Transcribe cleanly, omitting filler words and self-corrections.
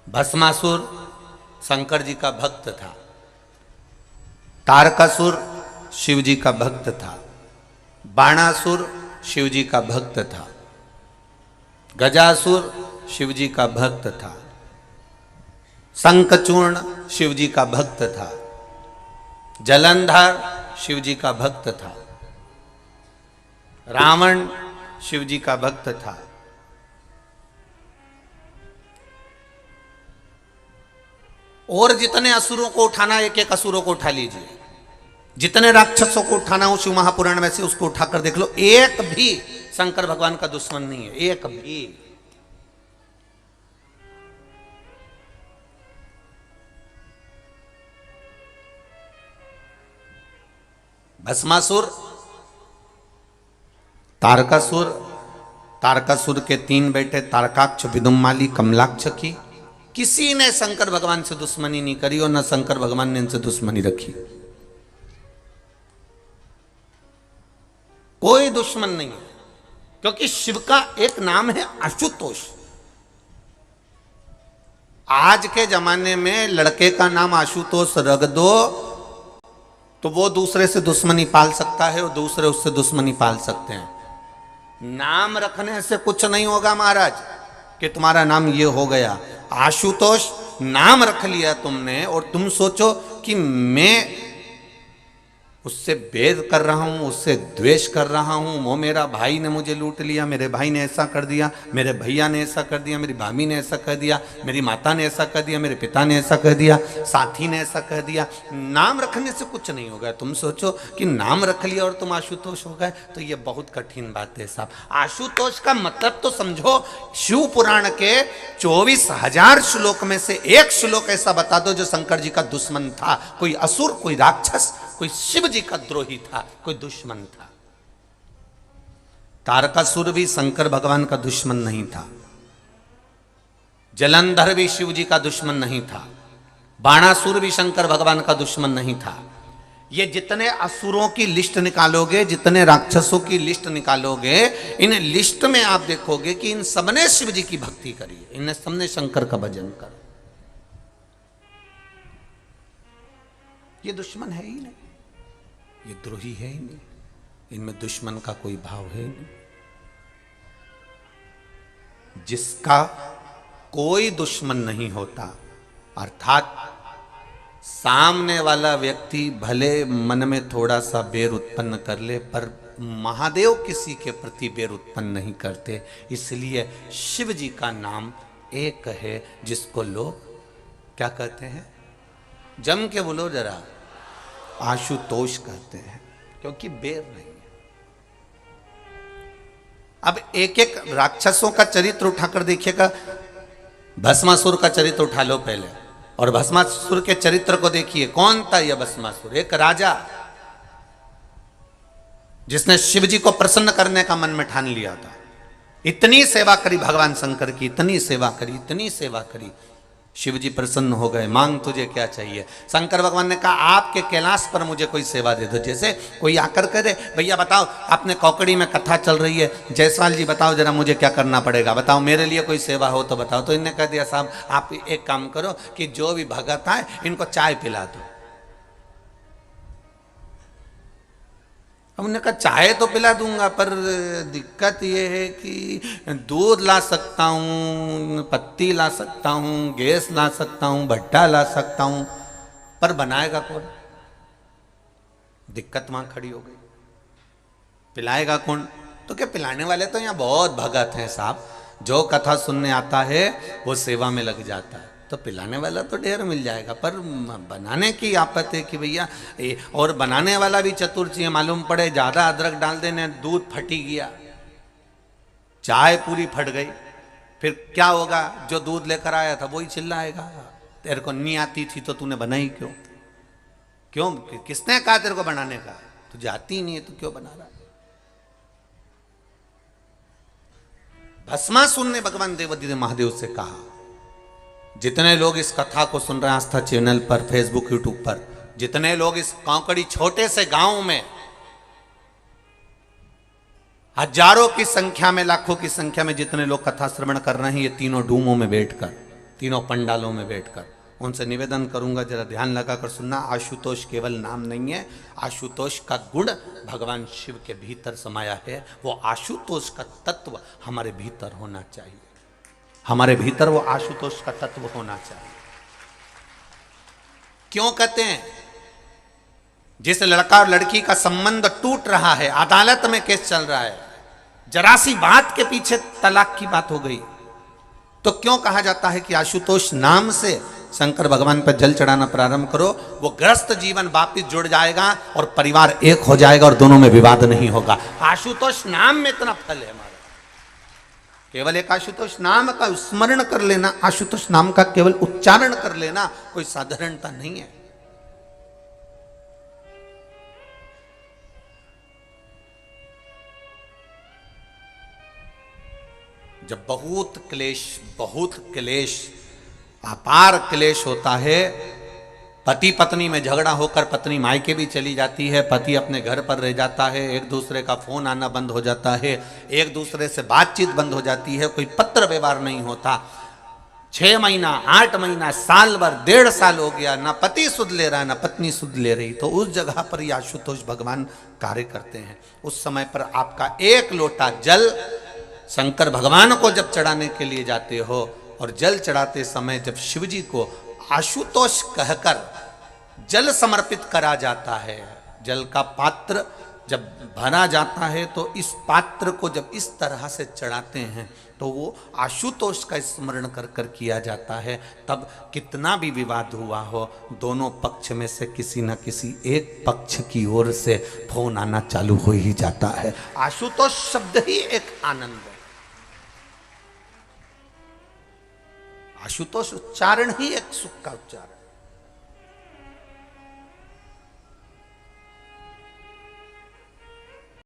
भस्मासुर शंकर जी का भक्त था, तारकासुर शिव जी का भक्त था, बाणासुर शिव जी का भक्त था, गजासुर शिव जी का भक्त था, शंखचूर्ण शिव जी का भक्त था, जलंधर शिव जी का भक्त था, रावण शिव जी का भक्त था, और जितने असुरों को उठाना, एक एक असुरों को उठा लीजिए, जितने राक्षसों को उठाना हो शिव महापुराण में से उसको उठाकर देख लो, एक भी शंकर भगवान का दुश्मन नहीं है, एक भी। भस्मासुर, तारकासुर, तारकासुर के 3 बेटे तारकाक्ष, विदुम्माली, कमलाक्ष की किसी ने शंकर भगवान से दुश्मनी नहीं करी और न शंकर भगवान ने इनसे दुश्मनी रखी। कोई दुश्मन नहीं है, क्योंकि शिव का एक नाम है आशुतोष। आज के जमाने में लड़के का नाम आशुतोष रख दो तो वो दूसरे से दुश्मनी पाल सकता है और दूसरे उससे दुश्मनी पाल सकते हैं। नाम रखने से कुछ नहीं होगा महाराज कि तुम्हारा नाम ये हो गया। आशुतोष नाम रख लिया तुमने और तुम सोचो कि मैं उससे भेद कर रहा हूं, उससे द्वेष कर रहा हूं, वो मेरा भाई ने मुझे लूट लिया, मेरे भाई ने ऐसा कर दिया, मेरे भैया ने ऐसा कर दिया, मेरी भाभी ने ऐसा कर दिया, मेरी माता ने ऐसा कर दिया, मेरे पिता ने ऐसा कर दिया, साथी ने ऐसा कर दिया। नाम रखने से कुछ नहीं होगा। तुम सोचो कि नाम रख लिया और तुम आशुतोष हो गए, तो ये बहुत कठिन बात है साहब। आशुतोष का मतलब तो समझो, शिव पुराण के 24,000 श्लोक में से एक श्लोक ऐसा बता दो जो शंकर जी का दुश्मन था। कोई असुर, कोई राक्षस, कोई शिव जी का द्रोही था, कोई दुश्मन था। तारकासुर भी शंकर भगवान का दुश्मन नहीं था, जलंधर भी शिव जी का दुश्मन नहीं था, बाणासुर भी शंकर भगवान का दुश्मन नहीं था। ये जितने असुरों की लिस्ट निकालोगे, जितने राक्षसों की लिस्ट निकालोगे, इन लिस्ट में आप देखोगे कि इन सबने शिव जी की भक्ति करी है, इन सबने शंकर का भजन करा। ये दुश्मन है ही नहीं, ये द्रोही है ही नहीं, इनमें दुश्मन का कोई भाव है ही नहीं। जिसका कोई दुश्मन नहीं होता, अर्थात सामने वाला व्यक्ति भले मन में थोड़ा सा बैर उत्पन्न कर ले, पर महादेव किसी के प्रति बैर उत्पन्न नहीं करते। इसलिए शिव जी का नाम एक है जिसको लोग क्या कहते हैं, जम के बोलो जरा, आशुतोष कहते हैं, क्योंकि बैर नहीं है। अब एक एक राक्षसों का चरित्र उठाकर देखिएगा। भस्मासुर का चरित्र उठा लो पहले, और भस्मासुर के चरित्र को देखिए। कौन था यह भस्मासुर? एक राजा जिसने शिव जी को प्रसन्न करने का मन में ठान लिया था। इतनी सेवा करी भगवान शंकर की, इतनी सेवा करी, इतनी सेवा करी, शिव जी प्रसन्न हो गए। मांग तुझे क्या चाहिए? शंकर भगवान ने कहा आपके कैलाश पर मुझे कोई सेवा दे दो। जैसे कोई आकर करे, भैया बताओ आपने कौकड़ी में कथा चल रही है, जायसवाल जी बताओ जरा मुझे क्या करना पड़ेगा, बताओ मेरे लिए कोई सेवा हो तो बताओ। तो इन्होंने कह दिया साहब आप एक काम करो कि जो भी भगत आए इनको चाय पिला दो। हमने कहा चाय तो पिला दूंगा, पर दिक्कत यह है कि दूध ला सकता हूँ, पत्ती ला सकता हूँ, गैस ला सकता हूँ, भट्टा ला सकता हूँ, पर बनाएगा कौन? दिक्कत वहां खड़ी हो गई। पिलाएगा कौन? तो क्या पिलाने वाले तो यहाँ बहुत भगत हैं साहब, जो कथा सुनने आता है वो सेवा में लग जाता है, तो पिलाने वाला तो ढेर मिल जाएगा, पर बनाने की आपत है कि भैया। और बनाने वाला भी चतुर चाहिए। मालूम पड़े ज्यादा अदरक डाल देने, दूध फटी गया, चाय पूरी फट गई, फिर क्या होगा? जो दूध लेकर आया था वही चिल्लाएगा तेरे को नहीं आती थी तो तूने बनाई क्यों? क्यों? किसने कहा तेरे को बनाने का? तुझे आती नहीं है तो क्यों बना रहा? भस्मासुर ने भगवान देवादिदेव महादेव से कहा, जितने लोग इस कथा को सुन रहे हैं आस्था चैनल पर, फेसबुक, यूट्यूब पर, जितने लोग इस कौकड़ी छोटे से गांव में हजारों की संख्या में, लाखों की संख्या में जितने लोग कथा श्रवण कर रहे हैं ये तीनों डूमों में बैठकर, तीनों पंडालों में बैठकर। उनसे निवेदन करूंगा जरा ध्यान लगाकर सुनना, आशुतोष केवल नाम नहीं है, आशुतोष का गुण भगवान शिव के भीतर समाया है। वो आशुतोष का तत्व हमारे भीतर होना चाहिए, हमारे भीतर वो आशुतोष का तत्व होना चाहिए। क्यों कहते हैं? जिस लड़का और लड़की का संबंध टूट रहा है, अदालत में केस चल रहा है, जरा सी बात के पीछे तलाक की बात हो गई, तो क्यों कहा जाता है कि आशुतोष नाम से शंकर भगवान पर जल चढ़ाना प्रारंभ करो? वो ग्रस्त जीवन वापिस जुड़ जाएगा और परिवार एक हो जाएगा और दोनों में विवाद नहीं होगा। आशुतोष नाम में इतना फल है हमारा। केवल एक आशुतोष नाम का स्मरण कर लेना, आशुतोष नाम का केवल उच्चारण कर लेना कोई साधारणता नहीं है। जब बहुत क्लेश अपार क्लेश होता है, पति पत्नी में झगड़ा होकर पत्नी मायके भी चली जाती है, पति अपने घर पर रह जाता है, एक दूसरे का फोन आना बंद हो जाता है, एक दूसरे से बातचीत बंद हो जाती है, कोई पत्र व्यवहार नहीं होता, 6 महीना 8 महीना साल भर 1.5 साल हो गया, ना पति सुध ले रहा ना पत्नी सुध ले रही, तो उस जगह पर ये आशुतोष भगवान कार्य करते हैं। उस समय पर आपका एक लोटा जल शंकर भगवान को जब चढ़ाने के लिए जाते हो और जल चढ़ाते समय जब शिव जी को आशुतोष कहकर जल समर्पित करा जाता है, जल का पात्र जब भरा जाता है, तो इस पात्र को जब इस तरह से चढ़ाते हैं तो वो आशुतोष का स्मरण कर कर किया जाता है। तब कितना भी विवाद हुआ हो, दोनों पक्ष में से किसी न किसी एक पक्ष की ओर से फोन आना चालू हो ही जाता है। आशुतोष शब्द ही एक आनंद है, आशुतोष उच्चारण ही एक सुख का उच्चारण।